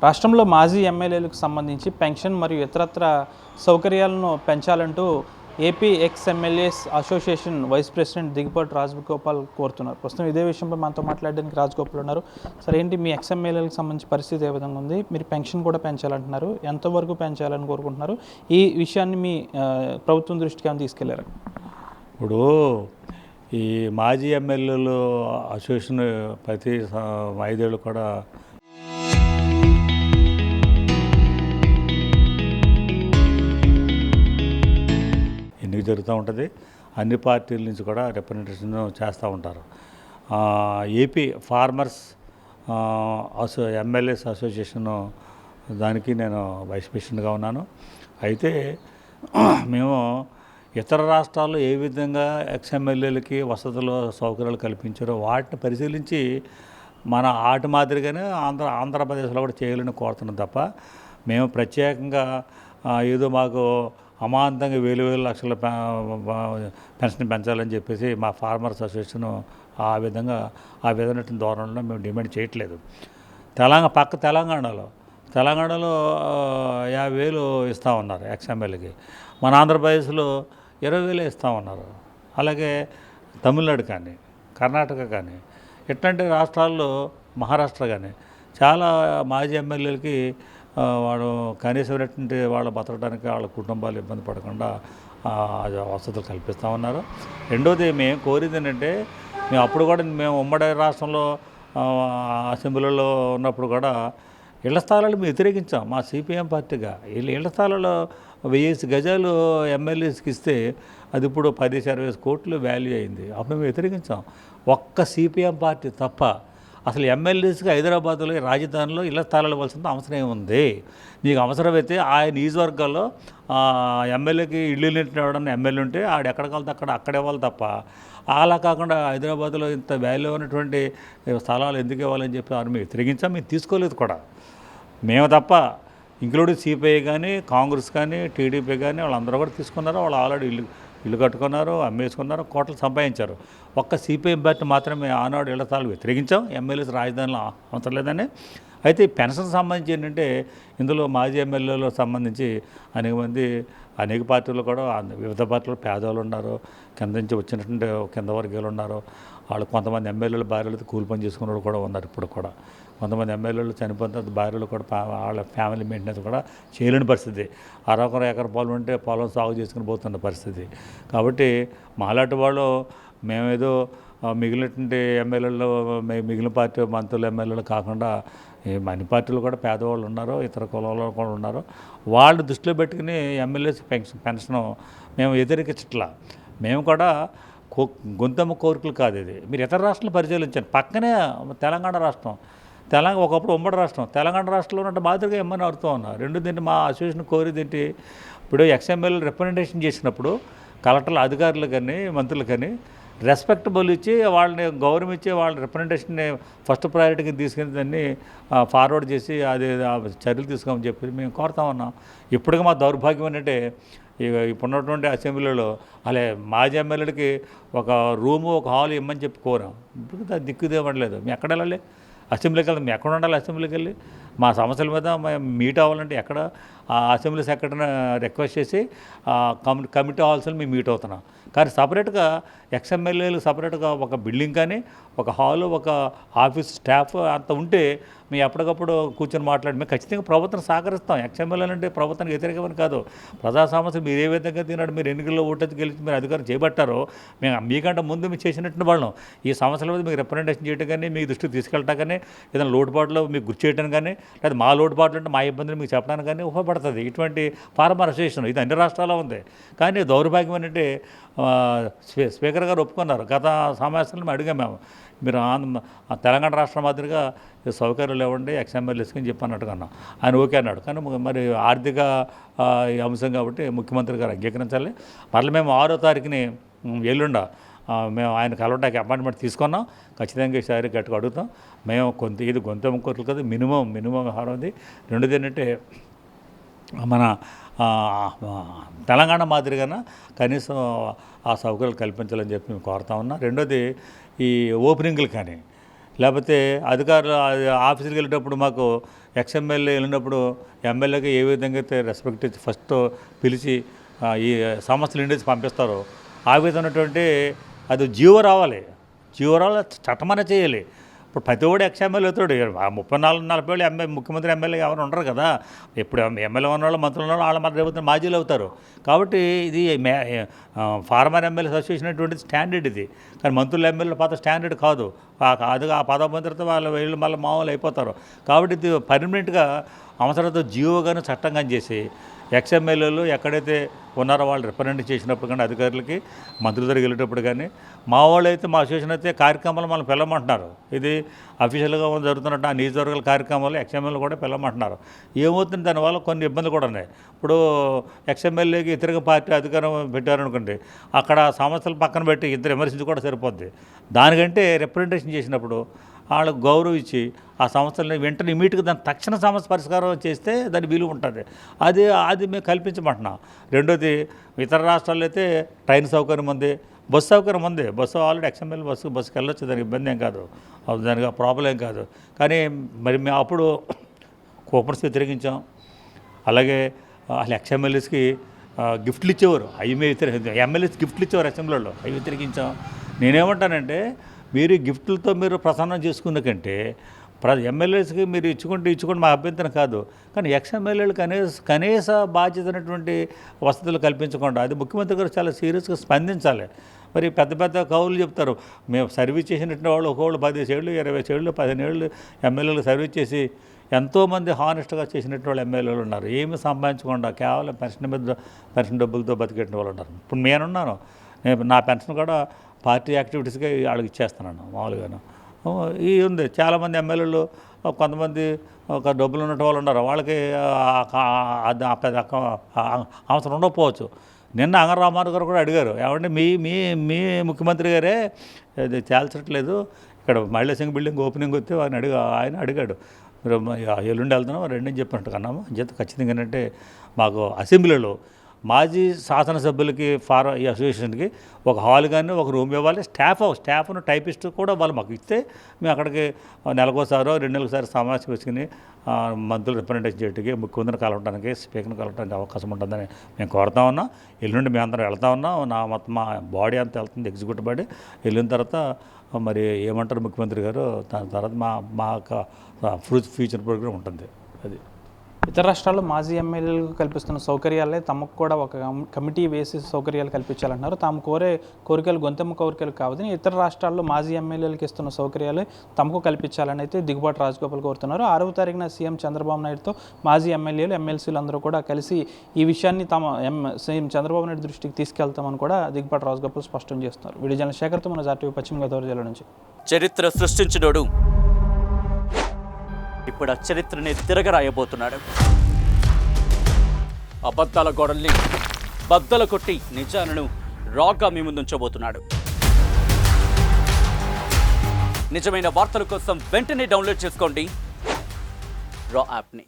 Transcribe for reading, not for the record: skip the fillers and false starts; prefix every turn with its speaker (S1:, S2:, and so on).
S1: రాష్ట్రంలో మాజీ ఎమ్మెల్యేలకు సంబంధించి పెన్షన్ మరియు ఇతరత్ర సౌకర్యాలను పెంచాలంటూ AP ex MLAs association vice president Digupati Rajagopal కోరుతున్నారు. ప్రస్తుతం ఇదే విషయంపై మనతో మాట్లాడడానికి రాజగోపాల్ ఉన్నారు. సరే, ఏంటి మీ ఎక్స్ ఎమ్మెల్యేలకు సంబంధించి పరిస్థితి ఏ విధంగా ఉంది? మీరు పెన్షన్ కూడా పెంచాలంటున్నారు, ఎంతవరకు పెంచాలని కోరుకుంటున్నారు? ఈ విషయాన్ని మీ ప్రభుత్వం దృష్టికి ఏమైనా తీసుకెళ్లారు?
S2: ఇప్పుడు ఈ మాజీ ఎమ్మెల్యేలు అసోసియేషన్ ప్రతి 5 ఏళ్ళు కూడా ఎన్నిక జరుగుతూ ఉంటుంది. అన్ని పార్టీల నుంచి కూడా రిప్రజెంటేషన్ చేస్తూ ఉంటారు. ఏపీ ఫార్మర్స్ ఎమ్మెల్యేస్ అసోసియేషన్ దానికి నేను వైస్ ప్రెసిడెంట్గా ఉన్నాను. అయితే మేము ఇతర రాష్ట్రాల్లో ఏ విధంగా ఎక్స్ఎమ్మెల్యేలకి వసతులు సౌకర్యాలు కల్పించారో వాటిని పరిశీలించి మన ఆటి మాదిరిగానే ఆంధ్రప్రదేశ్లో కూడా చేయాలని కోరుతున్నాం తప్ప మేము ప్రత్యేకంగా ఏదో మాకు అమాంతంగా వేలు లక్షల పెన్షన్ పెంచాలని చెప్పేసి మా ఫార్మర్స్ అసోసియేషన్ ఆ విధమైన ధోరణిలో మేము డిమాండ్ చేయట్లేదు. తెలంగాణలో 50,000 ఇస్తూ ఉన్నారు ఎక్స్ఎమ్మెల్యేకి. మన ఆంధ్రప్రదేశ్లో 20,000 ఇస్తూ ఉన్నారు. అలాగే తమిళనాడు కానీ, కర్ణాటక కానీ, ఇట్లాంటి రాష్ట్రాల్లో మహారాష్ట్ర కానీ చాలా మాజీ ఎమ్మెల్యేలకి వాడు కనీసమైనటువంటి వాళ్ళు బతకడానికి వాళ్ళ కుటుంబాలు ఇబ్బంది పడకుండా వసతులు కల్పిస్తూ ఉన్నారు. రెండోది మేము కోరేది ఏంటంటే, మేము ఉమ్మడి రాష్ట్రంలో అసెంబ్లీలో ఉన్నప్పుడు కూడా ఇళ్ల స్థలాలు మేము వ్యతిరేకించాం. మా సిపిఎం పార్టీగా ఇళ్ల స్థలాలు 1000 గజాలు ఎమ్మెల్యేస్కి ఇస్తే అది ఇప్పుడు 10-20 కోట్లు వాల్యూ అయింది. అప్పుడు మేము వ్యతిరేకించాం. ఒక్క సిపిఎం పార్టీ తప్ప అసలు ఎమ్మెల్యేస్కి హైదరాబాద్లో రాజధానిలో ఇళ్ల స్థలాలు ఇవ్వాల్సిన అవసరం ఏముంది? నీకు అవసరమైతే ఆ నియోజకవర్గాల్లో ఎమ్మెల్యేకి ఇల్లు ఎవడన్నా ఎమ్మెల్యే ఉంటే ఆడు ఎక్కడికి వెళ్తే అక్కడ ఇవ్వాలి తప్ప అలా కాకుండా హైదరాబాద్లో ఇంత వాల్యూ ఉన్నటువంటి స్థలాలు ఎందుకు ఇవ్వాలని చెప్పి మేము వ్యతిరేకించాం. మేము తీసుకోలేదు కూడా. మేము తప్ప ఇంక్లూడింగ్ సిపిఐ కానీ, కాంగ్రెస్ కానీ, టీడీపీ కానీ వాళ్ళందరూ కూడా తీసుకున్నారు. వాళ్ళు ఆల్రెడీ ఇల్లు కట్టుకున్నారు, అమ్మేసుకున్నారు, కోట్లు సంపాదించారు. ఒక్క సిపిఎం పార్టీ మాత్రమే ఆనాడు ఇళ్ల స్థలాలు వ్యతిరేకించాం. ఎమ్మెల్యేస్ రాజధానిలో అవసరం లేదని. అయితే పెన్షన్ సంబంధించి ఏంటంటే, ఇందులో మాజీ ఎమ్మెల్యేలకు సంబంధించి అనేక పార్టీలు కూడా వివిధ పార్టీలు పేదవాళ్ళు ఉన్నారు, కింద నుంచి వచ్చినటువంటి కింద వర్గాలు ఉన్నారు. వాళ్ళు కొంతమంది ఎమ్మెల్యేలు భార్యలతో కూలి పని చేసుకున్న కూడా ఉన్నారు. ఇప్పుడు కూడా కొంతమంది ఎమ్మెల్యేలు చనిపోయిన తర్వాత భార్యలు కూడా వాళ్ళ ఫ్యామిలీ మెయింటెనెన్స్ కూడా చేయలేని పరిస్థితి. 60 ఎకర పొలం ఉంటే పొలం సాగు చేసుకుని పోతున్న పరిస్థితి. కాబట్టి మాలాంటి వాళ్ళు మేమేదో మిగిలినటువంటి ఎమ్మెల్యేలు మిగిలిన పార్టీ మంత్రులు ఎమ్మెల్యేలు కాకుండా అన్ని పార్టీలు కూడా పేదవాళ్ళు ఉన్నారు, ఇతర కులాలు కూడా ఉన్నారు. వాళ్ళు దృష్టిలో పెట్టుకుని ఎమ్మెల్యేస్ పెన్షన్ మేము వ్యతిరేకించట్లా. మేము కూడా గొంతమ్మ కోరికలు కాదు ఇది. మీరు ఇతర రాష్ట్రాలు పరిశీలించండి. పక్కనే తెలంగాణ రాష్ట్రం, ఒకప్పుడు ఉమ్మడి రాష్ట్రం, తెలంగాణ రాష్ట్రంలో ఉన్నట్టు మాదిరిగా ఇమ్మని అడుగుతూ ఉన్నా. రెండోది మా అసోసియేషన్ కోరేది ఏంటి, ఇప్పుడు ఎక్స్ఎమ్మెల్యే రిప్రజెంటేషన్ చేసినప్పుడు కలెక్టర్ల అధికారులు కానీ మంత్రులు కానీ రెస్పెక్టబుల్ ఇచ్చి వాళ్ళని గౌరవం ఇచ్చి వాళ్ళ రిప్రజెంటేషన్ని ఫస్ట్ ప్రయారిటీకి తీసుకుని దాన్ని ఫార్వర్డ్ చేసి అది చర్యలు తీసుకోమని చెప్పి మేము కోరుతా ఉన్నాం. ఇప్పటికీ మా దౌర్భాగ్యం ఏంటంటే, ఇప్పుడున్నటువంటి అసెంబ్లీలో అలా మాజీ ఎమ్మెల్యేలకి ఒక రూము ఒక హాల్ ఇమ్మని చెప్పి కోరాం. ఇప్పుడు దిక్కుదేమట్లేదు. మేము ఎక్కడ వెళ్ళాలి? అసెంబ్లీకి వెళ్తాం. మేము ఎక్కడ ఉండాలి? అసెంబ్లీకి వెళ్ళి మా సమస్యల మీద మేము మీట్ అవ్వాలంటే ఎక్కడ? ఆ అసెంబ్లీ సెక్రటరీని రిక్వెస్ట్ చేసి కమిటీ హాల్స్లో మేము మీట్ అవుతున్నాం. కానీ సపరేట్గా ఎక్స్ఎమ్మెల్యేలు సపరేట్గా ఒక బిల్డింగ్ కానీ, ఒక హాలు, ఒక ఆఫీస్ స్టాఫ్ అంత ఉంటే మేము ఎప్పటికప్పుడు కూర్చొని మేము ఖచ్చితంగా ప్రభుత్వం సహకరిస్తాం. ఎక్స్ఎమ్మెల్యేలు అంటే ప్రభుత్వానికి వ్యతిరేకమని కాదు. ప్రజా సమస్యలు మీరు ఏ విధంగా తిన్నాడు, మీరు ఎన్నికల్లో ఓటెత్తి గెలిచి మీరు అధికారం చేపట్టారో మేము మీకంటే ముందు మీరు చేసినట్టు వాళ్ళం ఈ సమస్యల మీద మీకు రిప్రజెంటేషన్ చేయడం కానీ, మీ దృష్టికి తీసుకెళ్ళటం కానీ, ఏదైనా లోటుపాట్లు మీకు గుర్తు చేయడం కానీ, లేదా మా లోటుపాట్లు అంటే మా ఇబ్బందులు మీకు చెప్పడానికి కానీ ఉపయోగపడుతుంది ఇటువంటి ఫార్మర్ అసోసియేషన్. ఇది అన్ని రాష్ట్రాల్లో ఉంది. కానీ దౌర్భాగ్యం ఏంటంటే, స్పీకర్ గారు ఒప్పుకున్నారు. గత సమావేశంలో మేము అడిగాం, మీరు తెలంగాణ రాష్ట్రం మాదిరిగా సౌకర్యాలు ఇవ్వండి ఎక్స్ఎమ్మెల్యేస్కి అని చెప్పి అన్నట్టుగా అన్నాం. ఆయన ఓకే అన్నాడు. కానీ మరి ఆర్థిక అంశం కాబట్టి ముఖ్యమంత్రి గారు అంగీకరించాలి. మళ్ళీ మేము 6వ తారీఖుని ఎల్లుండ మేము ఆయన కలవడానికి అపాయింట్మెంట్ తీసుకున్నాం. ఖచ్చితంగా ఈసారి గట్టిగా అడుగుతాం. మేము ఇది గొంతెమ్మ కోరికలు కదా, మినిమం వ్యవహారం ఉంది. రెండోది ఏంటంటే, మన తెలంగాణ మాదిరిగానే కనీసం ఆ సౌకర్యాలు కల్పించాలని చెప్పి మేము కోరుతా ఉన్నాం. రెండోది ఈ ఓపెనింగ్లు కానీ, లేకపోతే అధికారులు ఆఫీసులకు వెళ్ళేటప్పుడు మాకు ఎక్స్ఎమ్మెల్యే వెళ్ళినప్పుడు ఎమ్మెల్యేకి ఏ విధంగా అయితే రెస్పెక్ట్ ఇచ్చి ఫస్ట్ పిలిచి ఈ సమస్యలు ఇండేసి పంపిస్తారో ఆ విధమైనటువంటి అది జీవో రావాలి, జీవో రావాలి, చట్టమనే చేయాలి. ఇప్పుడు ప్రతి ఒక్కడు ఎక్స్ఎమ్మెల్యే అవుతాడు. 34-40 ఏళ్ళు ముఖ్యమంత్రి ఎమ్మెల్యే ఎవరు ఉండరు కదా. ఇప్పుడు ఎమ్మెల్యే ఉన్నవాళ్ళు, మంత్రులు ఉన్నవాళ్ళు వాళ్ళ మన రేపు మాజీలు అవుతారు. కాబట్టి ఇది ఫార్మర్ ఎమ్మెల్యే అసోసియేషన్ అటువంటిది స్టాండర్డ్ ఇది. కానీ మంత్రుల ఎమ్మెల్యేల పాత స్టాండర్డ్ కాదు. అది ఆ పదభద్రత వాళ్ళు వీళ్ళు మళ్ళీ మామూలు అయిపోతారు. కాబట్టి ఇది పర్మనెంట్గా అవసరంతో జీవోగాను చట్టం కానీ చేసి ఎక్స్ఎమ్మెల్యేలు ఎక్కడైతే ఉన్నారో వాళ్ళు రిప్రజెంట్ చేసినప్పుడు కానీ అధికారులకి మంత్రుల దగ్గరికి వెళ్ళేటప్పుడు కానీ మా వాళ్ళు అయితే మా అసోసియేషన్ అయితే కార్యక్రమాలు మనం పిలవమంటున్నారు. ఇది అఫీషియల్గా జరుగుతున్నట్టు ఆ నియోజకవర్గాల కార్యక్రమాలు ఎక్స్ఎమ్మెల్యే కూడా పిలవమంటున్నారు. ఏమవుతుంది దానివల్ల కొన్ని ఇబ్బందులు కూడా ఉన్నాయి. ఇప్పుడు ఎక్స్ఎమ్మెల్యేకి వ్యతిరేక పార్టీ అధికారం పెట్టారనుకోండి, అక్కడ సమస్యలు పక్కన పెట్టి ఇద్దరు విమర్శించి కూడా సరిపోద్ది. దానికంటే రిప్రజెంటేషన్ చేసినప్పుడు వాళ్ళకు గౌరవం ఇచ్చి ఆ సమస్యలని వెంటనే ఇమీడియట్గా దాని తక్షణ సమస్య పరిష్కారం చేస్తే దాని విలువ ఉంటుంది. అది మేము కల్పించమంటున్నాం. రెండోది ఇతర రాష్ట్రాల్లో అయితే ట్రైన్ సౌకర్యం ఉంది, బస్సు సౌకర్యం ఉంది. బస్సు ఆల్రెడీ ఎక్స్ఎమ్మెల్యే బస్సుకి వెళ్ళొచ్చు, దానికి ఇబ్బంది ఏం కాదు, దానికి ప్రాబ్లం ఏం కాదు. కానీ మరి మేము అప్పుడు కూపన్స్ వ్యతిరేకించాం. అలాగే అసలు ఎక్స్ఎమ్మెల్యేస్కి గిఫ్ట్లు ఇచ్చేవారు, అవి మేము వ్యతిరేకించాం. ఎమ్మెల్యేస్ గిఫ్ట్లు ఇచ్చేవారు అసెంబ్లీలో, అవి వ్యతిరేకించాం. నేనేమంటానంటే మీరు గిఫ్ట్లతో మీరు ప్రసన్నం చేసుకున్న కంటే ఎమ్మెల్యేస్కి మీరు ఇచ్చుకుంటే మా అభ్యంతరం కాదు. కానీ ఎక్స్ఎమ్మెల్యేలు కనీస బాధ్యత అనేటువంటి వసతులు కల్పించకుండా అది ముఖ్యమంత్రి గారు చాలా సీరియస్గా స్పందించాలి. మరి పెద్ద పెద్ద కవులు చెప్తారు, మేము సర్వీస్ చేసినటువంటి వాళ్ళు ఒకళ్ళు 10 ఏళ్ళు 20 ఏళ్ళు 15 ఏళ్ళు ఎమ్మెల్యేలు సర్వీస్ చేసి ఎంతోమంది హానెస్ట్గా చేసినటువంటి వాళ్ళు ఎమ్మెల్యేలు ఉన్నారు. ఏమి సంపాదించకుండా కేవలం పెన్షన్ డబ్బులతో బతికేట వాళ్ళు ఉన్నారు. ఇప్పుడు నేనున్నాను, నా పెన్షన్ కూడా పార్టీ యాక్టివిటీస్గా వాళ్ళకి ఇచ్చేస్తున్నాను మామూలుగాను. ఈ ఉంది చాలామంది ఎమ్మెల్యేలు, కొంతమంది ఒక డబ్బులు ఉన్నట్టు వాళ్ళు ఉన్నారు, వాళ్ళకి అవసరం ఉండకపోవచ్చు. నిన్న అంగరామారావు గారు కూడా అడిగారు, ఏమంటే మీ ముఖ్యమంత్రి గారే అది తేల్చట్లేదు, ఇక్కడ మహిళా సంఘ బిల్డింగ్ ఓపెనింగ్ వస్తే ఆయన అడిగాడు, మీరు ఎల్లుండి వెళ్తున్నాం రెండని చెప్పినట్టు కన్నాము. అంచేత ఖచ్చితంగా ఏంటంటే మాకు అసెంబ్లీలో మాజీ శాసనసభ్యులకి ఈ అసోసియేషన్కి ఒక హాల్ కానీ ఒక రూమ్ ఇవ్వాలి. స్టాఫ్ను టైపిస్ట్ కూడా వాళ్ళు మాకు ఇస్తే మేము అక్కడికి నెలకోసారో 2 నెలలకోసారి సమావేశం వేసుకుని మంత్రులు రిప్రజెంటేషన్ చేయడానికి, ముఖ్యమంత్రిని కలవడానికి, స్పీకర్ని కలవడానికి అవకాశం ఉంటుందని మేము కోరుతా ఉన్నాం. ఎల్లుండి మేము అందరం వెళ్తా ఉన్నాం. మా బాడీ అంతా వెళ్తుంది, ఎగ్జిక్యూటివ్ బాడీ. వెళ్ళిన తర్వాత మరి ఏమంటారు ముఖ్యమంత్రి గారు, దాని తర్వాత మా ఫ్యూచర్ ప్రోగ్రామ్ ఉంటుంది. అది
S1: ఇతర రాష్ట్రాల్లో మాజీ ఎమ్మెల్యేలకు కల్పిస్తున్న సౌకర్యాలే తమకు కూడా ఒక కమిటీ వేసి సౌకర్యాలు కల్పించాలంటున్నారు. తాము కోరికలు గొంతెమ్మ కోరికలు కావద్దని ఇతర రాష్ట్రాల్లో మాజీ ఎమ్మెల్యేలకు ఇస్తున్న సౌకర్యాలు తమకు కల్పించాలని అయితే దిగుబాటు రాజగోపాల్ కోరుతున్నారు. 6వ తారీఖున సీఎం చంద్రబాబు నాయుడుతో మాజీ ఎమ్మెల్యేలు ఎమ్మెల్సీలు అందరూ కూడా కలిసి ఈ విషయాన్ని సీఎం చంద్రబాబు నాయుడు దృష్టికి తీసుకెళ్తామని కూడా దిగుబాటు రాజగోపాల్ స్పష్టం చేస్తున్నారు. వీడియో జర్నలిస్ట్ శేఖర్తో మన జాతీయ పశ్చిమ గోదావరి జిల్లా నుంచి.
S3: చరిత్ర సృష్టించినోడు ఇప్పుడు ఆ చరిత్రని తిరగరాయబోతున్నాడు. అబద్ధాల గోడల్ని బద్దలు కొట్టి నిజాలను రాగా మీ ముందుంచబోతున్నాడు. నిజమైన వార్తల కోసం వెంటనే డౌన్లోడ్ చేసుకోండి రా యాప్ని.